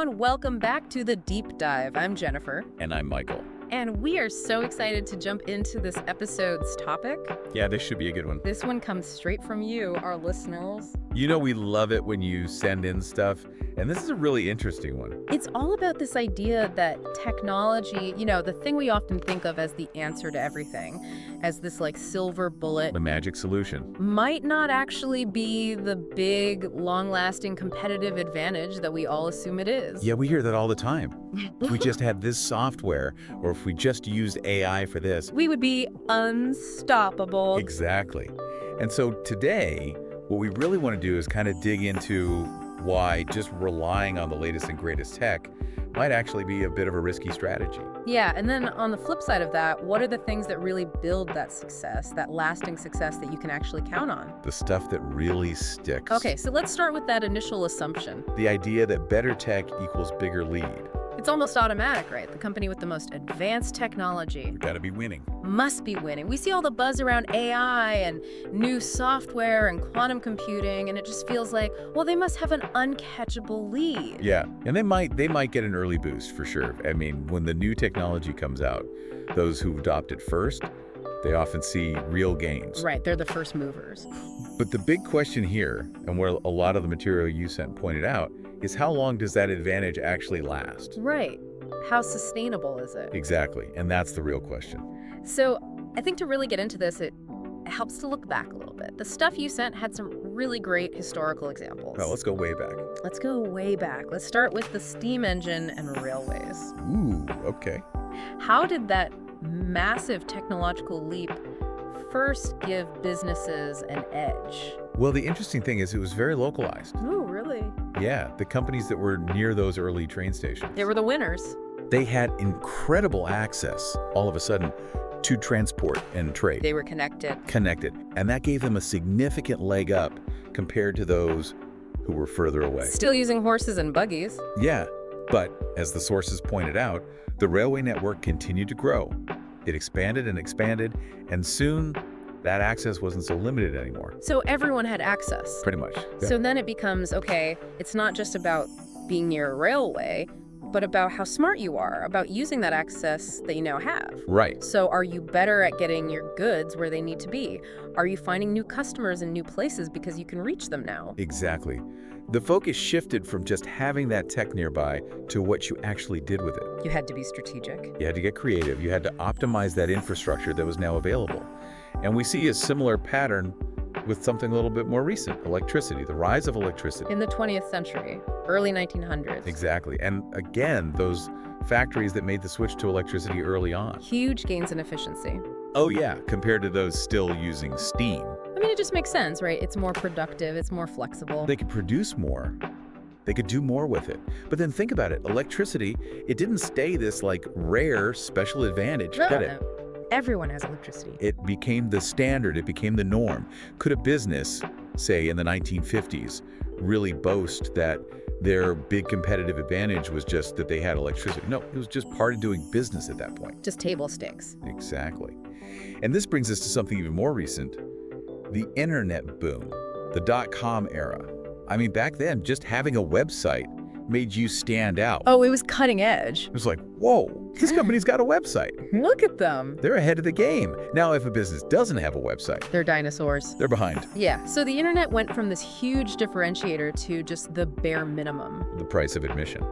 everyone. Welcome back to the Deep Dive. I'm Jennifer, And I'm Michael. and we are so excited to jump into this episode's topic. Yeah, this should be a good one. This one comes straight from you, our listeners. You know we love it when you send in stuff, and this is a really interesting one. It's all about this idea that technology, the thing we often think of as the answer to everything, as this like silver bullet, The magic solution. might not actually be the big, long-lasting competitive advantage that we all assume it is. Yeah, we hear that all the time. If we just had this software, or if we just used AI for this. We would be unstoppable. Exactly. And so today, what we really want to do is kind of dig into why just relying on the latest and greatest tech might actually be a bit of a risky strategy. Yeah, and then on the flip side of that, what are the things that really build that success, that lasting success that you can actually count on? The stuff that really sticks. Okay, so let's start with that initial assumption. The idea that better tech equals bigger lead. It's almost automatic, right? The company with the most advanced technology We've got to be winning. must be winning. We see all the buzz around AI and new software and quantum computing, and it just feels like, well, they must have an uncatchable lead. Yeah, and they might get an early boost for sure. I mean, when the new technology comes out, those who adopt it first, they often see real gains. Right, they're the first movers. But the big question here, and where a lot of the material you sent pointed out, is how long does that advantage actually last? Right. How sustainable is it? Exactly, and that's the real question. So I think to really get into this, it helps to look back a little bit. The stuff you sent had some really great historical examples. Well, let's go way back. Let's go way back. Let's start with the steam engine and railways. Ooh, okay. How did that massive technological leap first give businesses an edge? Well, the interesting thing is it was very localized. Oh, really? Yeah, the companies that were near those early train stations. They were the winners. They had incredible access, all of a sudden, to transport and trade. They were connected. Connected. And that gave them a significant leg up compared to those who were further away. Still using horses and buggies. Yeah, but as the sources pointed out, the railway network continued to grow. It expanded, and soon that access wasn't so limited anymore. So everyone had access. Pretty much. Yeah. So then it becomes, okay, it's not just about being near a railway, but about how smart you are, about using that access that you now have. Right. So are you better at getting your goods where they need to be? Are you finding new customers in new places because you can reach them now? Exactly. The focus shifted from just having that tech nearby to what you actually did with it. You had to be strategic. You had to get creative. You had to optimize that infrastructure that was now available. And we see a similar pattern with something a little bit more recent, electricity, the rise of electricity. In the 20th century, early 1900s. Exactly. And again, those factories that made the switch to electricity early on. Huge gains in efficiency. Oh yeah, compared to those still using steam. I mean, it just makes sense, right? It's more productive, it's more flexible. They could produce more. They could do more with it. But then think about it. Electricity, it didn't stay this like rare special advantage, did it? Everyone has electricity. It became the standard. It became the norm. Could a business, say in the 1950s, really boast that their big competitive advantage was just that they had electricity? No, it was just part of doing business at that point. Just table stakes. Exactly. And this brings us to something even more recent, the internet boom, the dot-com era. I mean, back then, just having a website made you stand out. Oh, it was cutting edge. It was like, whoa, this company's got a website. Look at them. They're ahead of the game. Now, if a business doesn't have a website, They're dinosaurs. they're behind. Yeah, so the internet went from this huge differentiator to just the bare minimum. The price of admission.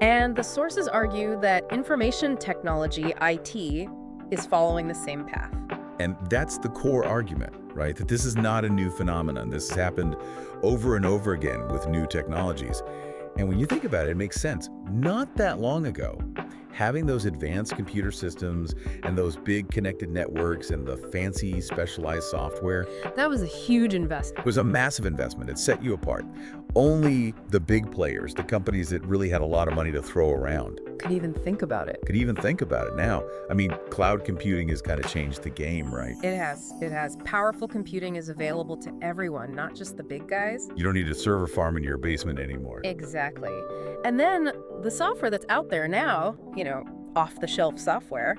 And the sources argue that information technology, IT, is following the same path. And that's the core argument, right? That this is not a new phenomenon. This has happened over and over again with new technologies. And when you think about it, it makes sense. Not that long ago, having those advanced computer systems and those big connected networks and the fancy specialized software That was a huge investment. was a massive investment. It set you apart. Only the big players, the companies that really had a lot of money to throw around, Could even think about it. could even think about it now. I mean, cloud computing has kind of changed the game, right? It has. It has. Powerful computing is available to everyone, not just the big guys. You don't need a server farm in your basement anymore. Exactly. And then the software that's out there now, off-the-shelf software,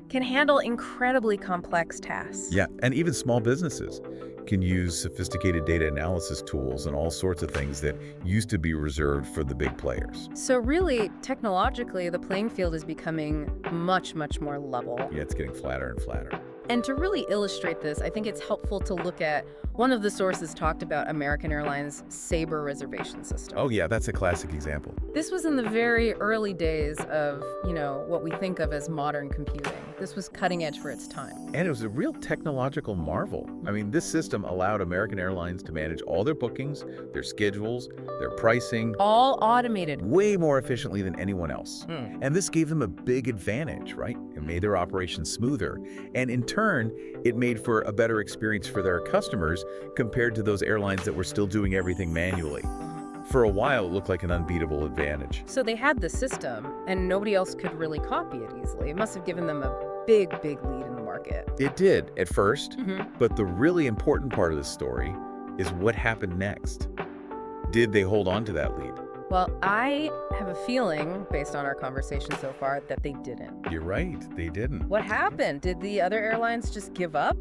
can handle incredibly complex tasks. Yeah, and even small businesses can use sophisticated data analysis tools and all sorts of things that used to be reserved for the big players. So really, technologically, the playing field is becoming much, much more level. Yeah, it's getting flatter and flatter. And to really illustrate this, I think it's helpful to look at one of the sources talked about American Airlines' Sabre reservation system. Oh yeah, that's a classic example. This was in the very early days of, what we think of as modern computing. This was cutting edge for its time. And it was a real technological marvel. I mean, this system allowed American Airlines to manage all their bookings, their schedules, their pricing, All automated. way more efficiently than anyone else. And this gave them a big advantage, right? It made their operations smoother. And in turn, it made for a better experience for their customers compared to those airlines that were still doing everything manually. For a while, it looked like an unbeatable advantage. So they had the system, and nobody else could really copy it easily. It must have given them a big, big lead in the market. It did at first, but the really important part of the story is what happened next. Did they hold on to that lead? Well, I have a feeling, based on our conversation so far, that they didn't. You're right, they didn't. What happened? Did the other airlines just give up?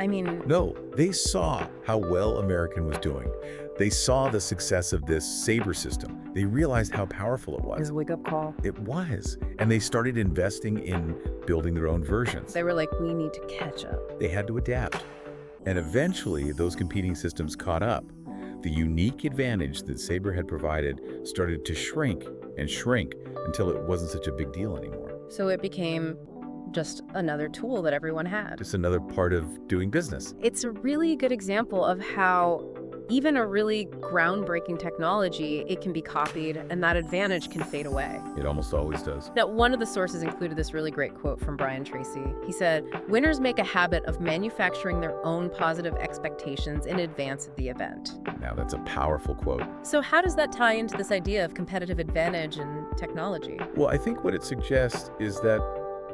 I mean, No, they saw how well American was doing. They saw the success of this Sabre system. They realized how powerful it was. a wake-up call. It was. And they started investing in building their own versions. They were like, we need to catch up. They had to adapt. And eventually, those competing systems caught up. The unique advantage that Sabre had provided started to shrink and shrink until it wasn't such a big deal anymore. So it became just another tool that everyone had. Just another part of doing business. It's a really good example of how even a really groundbreaking technology, it can be copied and that advantage can fade away. It almost always does. Now, one of the sources included this really great quote from Brian Tracy. He said, "Winners make a habit of manufacturing their own positive expectations in advance of the event." Now, that's a powerful quote. So how does that tie into this idea of competitive advantage in technology? Well, I think what it suggests is that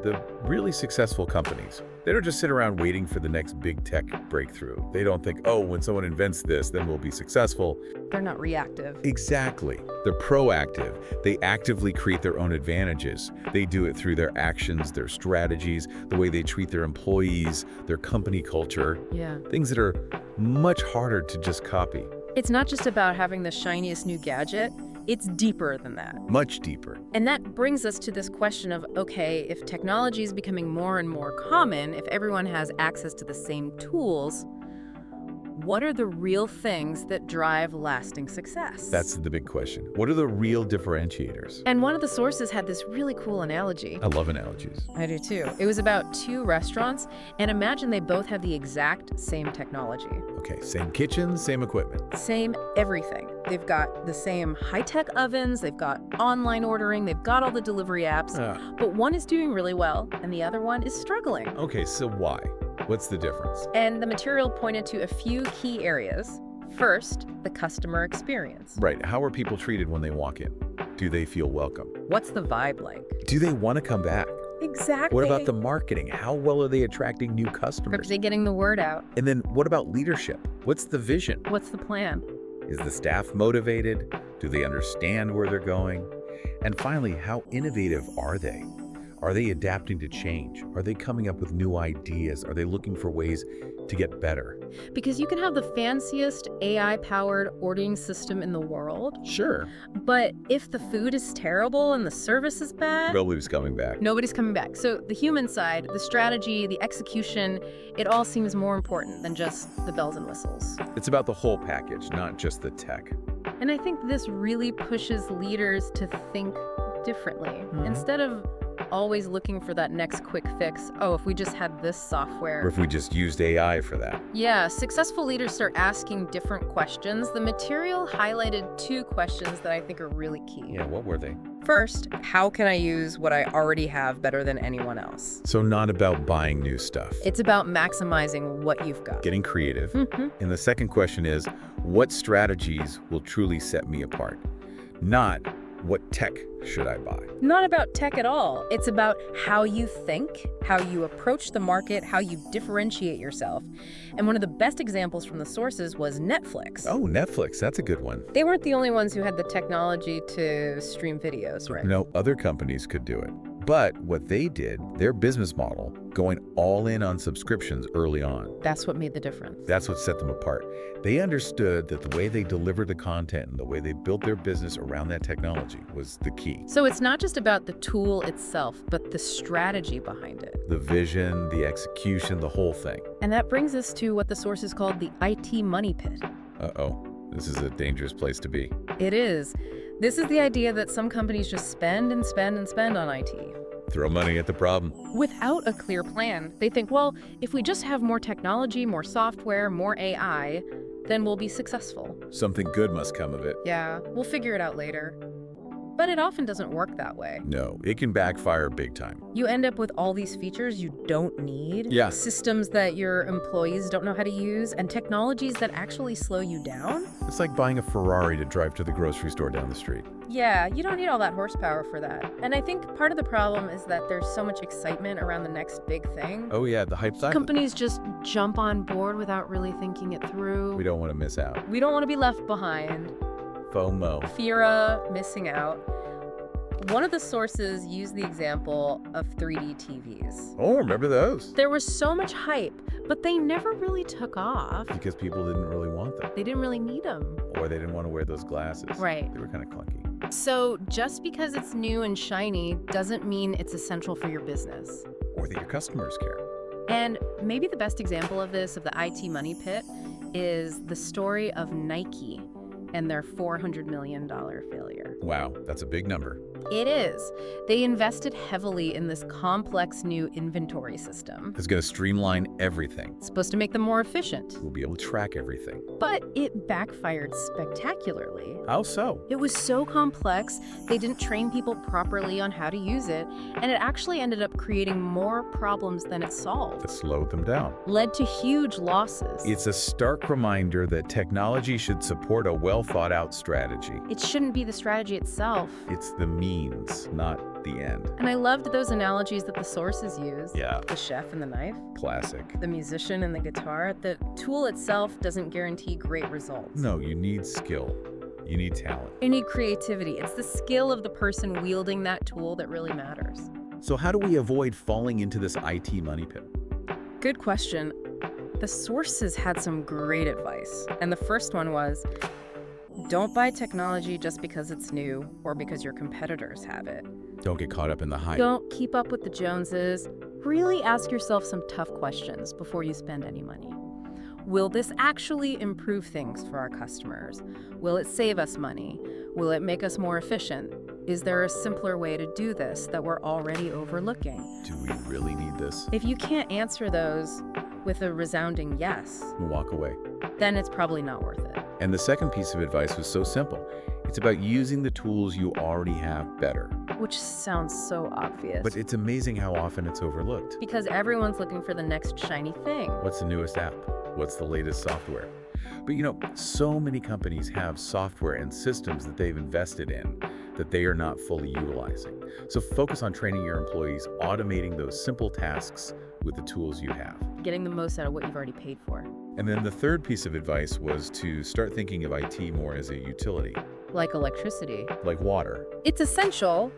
the really successful companies, they don't just sit around waiting for the next big tech breakthrough. They don't think, oh, when someone invents this, then we'll be successful. They're not reactive. Exactly. They're proactive. They actively create their own advantages. They do it through their actions, their strategies, the way they treat their employees, their company culture, Yeah. things that are much harder to just copy. It's not just about having the shiniest new gadget. It's deeper than that. Much deeper. And that brings us to this question of, okay, if technology is becoming more and more common, if everyone has access to the same tools, what are the real things that drive lasting success? That's the big question. What are the real differentiators? And one of the sources had this really cool analogy. I love analogies. I do too. It was about two restaurants, and imagine they both have the exact same technology. Okay, same kitchen, same equipment. Same everything. They've got the same high-tech ovens, they've got online ordering, they've got all the delivery apps, but one is doing really well, and the other one is struggling. Okay, so why? What's the difference? And the material pointed to a few key areas. First, the customer experience. Right, how are people treated when they walk in? Do they feel welcome? What's the vibe like? Do they want to come back? Exactly. What about the marketing? How well are they attracting new Are customers? they getting the word out? And then what about leadership? What's the vision? What's the plan? Is the staff motivated? Do they understand where they're going? And finally, how innovative are they? Are they adapting to change? Are they coming up with new ideas? Are they looking for ways to get better? Because you can have the fanciest AI-powered ordering system in the world, Sure. but if the food is terrible and the service is bad, Nobody's coming back. nobody's coming back. So the human side, the strategy, the execution, it all seems more important than just the bells and whistles. It's about the whole package, not just the tech. And I think this really pushes leaders to think differently. Instead of always looking for that next quick fix, oh, if we just had this Or software. if we just used AI for that. Yeah, successful leaders start asking different questions. The material highlighted two questions that I think are really key. Yeah, what were they? First, how can I use what I already have better than anyone else? So not about buying new stuff. It's about maximizing what you've got. Getting creative. Mhm. And the second question is, what strategies will truly set me apart? Not what tech should I buy? Not about tech at all. It's about how you think, how you approach the market, how you differentiate yourself. And one of the best examples from the sources was Netflix. Oh, Netflix, that's a good one. They weren't the only ones who had the technology to stream videos, right? No, other companies could do it. But what they did, their business model, going all in on subscriptions early on, That's what made the difference. that's what set them apart. They understood that the way they delivered the content and the way they built their business around that technology was the key. So it's not just about the tool itself, but the strategy behind it. The vision, the execution, the whole thing. And that brings us to what the sources called the IT money pit. Uh-oh, this is a dangerous place to be. It is. This is the idea that some companies just spend and spend and spend on IT. Throw money at the problem. Without a clear plan. They think, well, if we just have more technology, more software, more AI, then we'll be successful. Something good must come of it. Yeah, we'll figure it out later. But it often doesn't work that way. No, it can backfire big time. You end up with all these features you don't need, Yeah. systems that your employees don't know how to use, and technologies that actually slow you down. It's like buying a Ferrari to drive to the grocery store down the street. Yeah, you don't need all that horsepower for that. And I think part of the problem is that there's so much excitement around the next big thing. Oh yeah, the hype cycle. Companies just jump on board without really thinking it through. We don't want to miss out. We don't want to be left behind. FOMO. Fear of missing out. One of the sources used the example of 3D TVs. Oh, remember those? There was so much hype, but they never really took off. Because people didn't really want them. They didn't really need them. Or they didn't want to wear those glasses. Right. They were kind of clunky. So just because it's new and shiny doesn't mean it's essential for your business. Or that your customers care. And maybe the best example of this, of the IT money pit, is the story of Nike and their $400 million failure. Wow, that's a big number. It is. They invested heavily in this complex new inventory system. It's going to streamline everything. It's supposed to make them more efficient. We'll be able to track everything. But it backfired spectacularly. How so? It was so complex, they didn't train people properly on how to use it, and it actually ended up creating more problems than it solved. It slowed them down. Led to huge losses. It's a stark reminder that technology should support a well-thought-out strategy. It shouldn't be the strategy itself. It's the means, not the end. And I loved those analogies that the sources used. Yeah, The chef and the knife, classic. the musician and the guitar. The tool itself doesn't guarantee great results. No, you need skill. You need talent. You need creativity. It's the skill of the person wielding that tool that really matters. So how do we avoid falling into this IT money pit? Good question. The sources had some great advice. And the first one was, don't buy technology just because it's new or because your competitors have it. Don't get caught up in the hype. Don't keep up with the Joneses. Really ask yourself some tough questions before you spend any money. Will this actually improve things for our customers? Will it save us money? Will it make us more efficient? Is there a simpler way to do this that we're already overlooking? Do we really need this? If you can't answer those with a resounding yes, Walk away. then it's probably not worth it. And the second piece of advice was so simple. It's about using the tools you already have better. Which sounds so obvious. But it's amazing how often it's overlooked. Because everyone's looking for the next shiny thing. What's the newest app? What's the latest software? But you know, so many companies have software and systems that they've invested in that they are not fully utilizing. So focus on training your employees, automating those simple tasks with the tools you have. Getting the most out of what you've already paid for. And then the third piece of advice was to start thinking of IT more as a utility, Like electricity. like water. It's essential,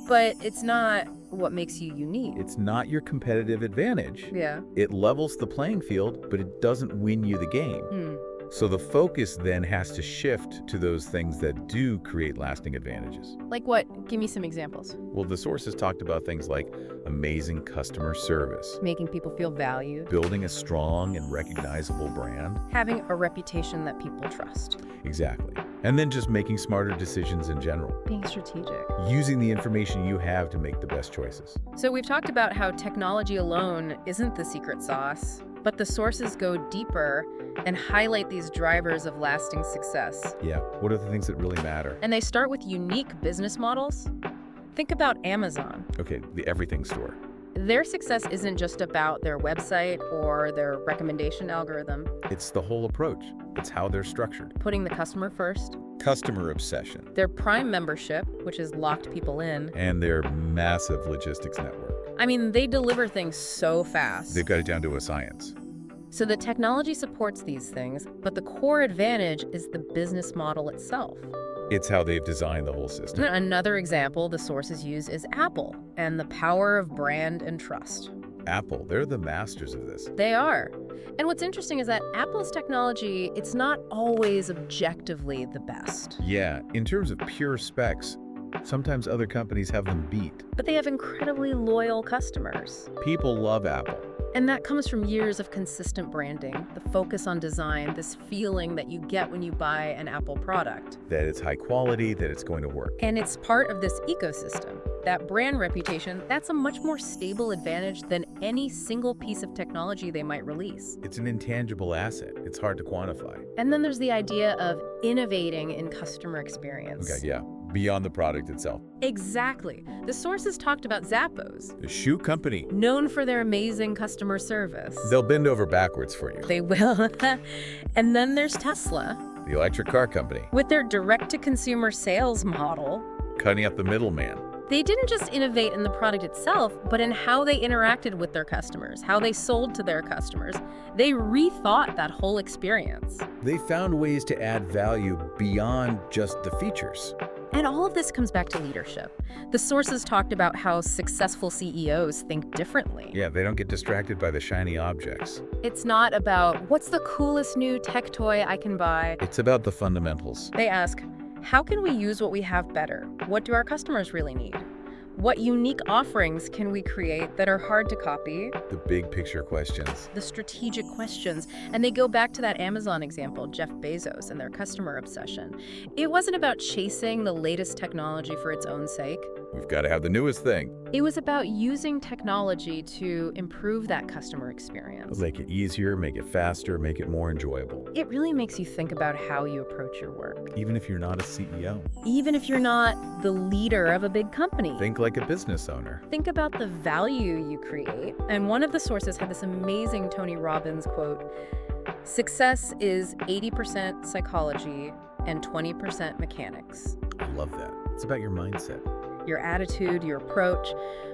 but it's not what makes you unique. It's not your competitive advantage. Yeah. It levels the playing field, but it doesn't win you the game. So the focus then has to shift to those things that do create lasting advantages. Like what? Give me some examples. Well, the sources talked about things like amazing customer service, Making people feel valued. building a strong and recognizable brand. Having a reputation that people trust. Exactly. And then just making smarter decisions in general. Being strategic. Using the information you have to make the best choices. So we've talked about how technology alone isn't the secret sauce, but the sources go deeper and highlight these drivers of lasting success. Yeah, what are the things that really matter? And they start with unique business models. Think about Amazon. Okay, the everything store. Their success isn't just about their website or their recommendation algorithm, It's the whole approach. It's how they're structured. putting the customer first. Customer obsession. Their Prime membership, which has locked people in. And their massive logistics network. I mean, they deliver things so fast. They've got it down to a science. So the technology supports these things, but the core advantage is the business model itself. It's how they've designed the whole system. Another example the sources use is Apple and the power of brand and trust. Apple, they're the masters of this. They are. And what's interesting is that Apple's technology, it's not always objectively the best. Yeah, in terms of pure specs, sometimes other companies have them beat. But they have incredibly loyal customers. People love Apple. And that comes from years of consistent branding, the focus on design, this feeling that you get when you buy an Apple product. That it's high quality, that it's going to work. And it's part of this ecosystem. That brand reputation, that's a much more stable advantage than any single piece of technology they might release. It's an intangible asset. It's hard to quantify. And then there's the idea of innovating in customer experience. Okay, yeah. Beyond the product itself. Exactly. The sources talked about Zappos, The shoe company. known for their amazing customer service. They'll bend over backwards for you. They will. And then there's Tesla, The electric car company. with their direct-to-consumer sales model. Cutting out the middleman. They didn't just innovate in the product itself, but in how they interacted with their customers, how they sold to their customers. They rethought that whole experience. They found ways to add value beyond just the features. And all of this comes back to leadership. The sources talked about how successful CEOs think differently. Yeah, they don't get distracted by the shiny objects. It's not about, what's the coolest new tech toy I can buy? It's about the fundamentals. They ask, how can we use what we have better? What do our customers really need? What unique offerings can we create that are hard to copy? The big picture questions. The strategic questions. And they go back to that Amazon example, Jeff Bezos and their customer obsession. It wasn't about chasing the latest technology for its own sake. We've got to have the newest thing. It was about using technology to improve that customer experience. Make it easier, make it faster, make it more enjoyable. It really makes you think about how you approach your work. Even if you're not a CEO. Even if you're not the leader of a big company. Think like a business owner. Think about the value you create. And one of the sources had this amazing Tony Robbins quote, "Success is 80% psychology and 20% mechanics." I love that. It's about your mindset. Your attitude, your approach.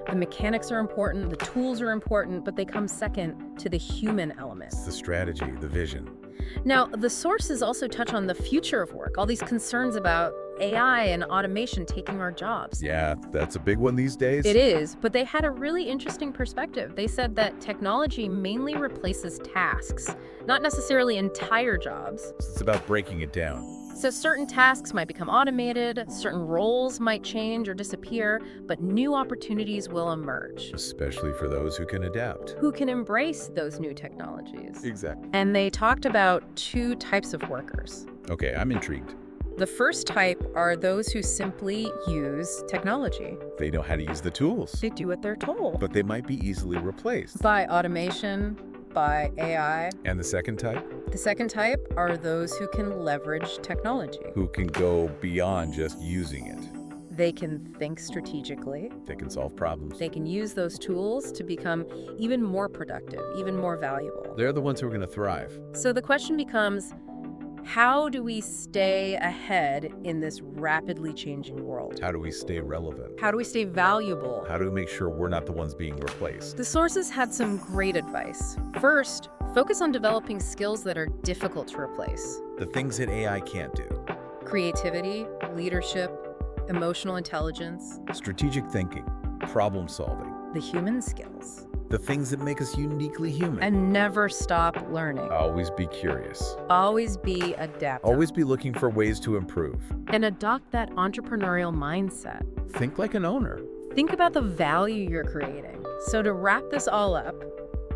The mechanics are important, the tools are important, but they come second to the human element. It's the strategy, the vision. Now, the sources also touch on the future of work, all these concerns about AI and automation taking our jobs. Yeah, that's a big one these days. It is, but they had a really interesting perspective. They said that technology mainly replaces tasks, not necessarily entire jobs. It's about breaking it down. So certain tasks might become automated, certain roles might change or disappear, but new opportunities will emerge. Especially for those who can adapt. Who can embrace those new technologies? Exactly. And they talked about two types of workers. Okay, I'm intrigued. The first type are those who simply use technology. They know how to use the tools. They do what they're told. But they might be easily replaced. By automation, by AI. And the second type? The second type are those who can leverage technology. Who can go beyond just using it. They can think strategically. They can solve problems. They can use those tools to become even more productive, even more valuable. They're the ones who are going to thrive. So the question becomes, how do we stay ahead in this rapidly changing world? How do we stay relevant? How do we stay valuable? How do we make sure we're not the ones being replaced? The sources had some great advice. First, focus on developing skills that are difficult to replace. The things that AI can't do. Creativity, leadership, emotional intelligence, Strategic thinking, problem solving. the human skills. The things that make us uniquely human. And never stop learning. Always be curious. Always be adaptable. Always be looking for ways to improve. And adopt that entrepreneurial mindset. Think like an owner. Think about the value you're creating. So to wrap this all up,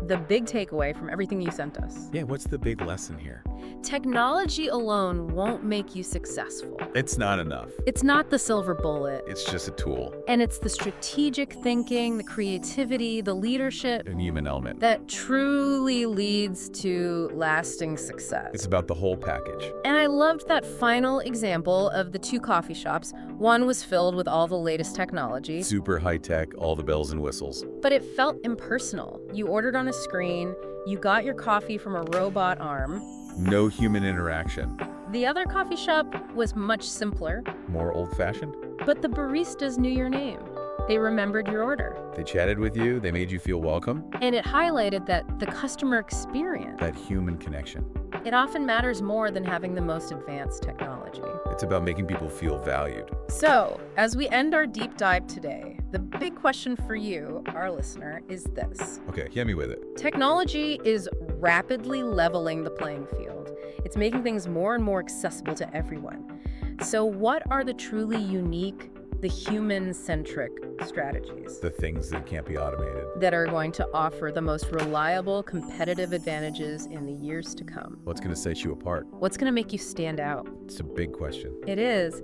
the big takeaway from everything you sent us. Yeah, what's the big lesson here? Technology alone won't make you successful. It's not enough. It's not the silver bullet. It's just a tool. And it's the strategic thinking, the creativity, the leadership An human element. that truly leads to lasting success. It's about the whole package. And I loved that final example of the two coffee shops. One was filled with all the latest technology, Super high tech, all the bells and whistles. but it felt impersonal. You ordered on a screen, you got your coffee from a robot arm. No human interaction. The other coffee shop was much simpler, More old fashioned. but the baristas knew your name. They remembered your order. They chatted with you, they made you feel welcome. And it highlighted that the customer experience, That human connection. It often matters more than having the most advanced technology. It's about making people feel valued. So, as we end our deep dive today, the big question for you, our listener, is this. Okay, hit me with it. Technology is rapidly leveling the playing field. It's making things more and more accessible to everyone. So what are the truly unique, the human-centric strategies The things that can't be automated. that are going to offer the most reliable competitive advantages in the years to come? What's going to set you apart? What's going to make you stand out? It's a big question. It is.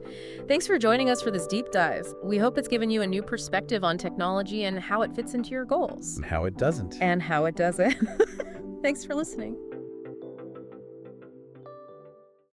Thanks for joining us for this deep dive. We hope it's given you a new perspective on technology and how it fits into your goals. And how it doesn't. And how it doesn't. Thanks for listening.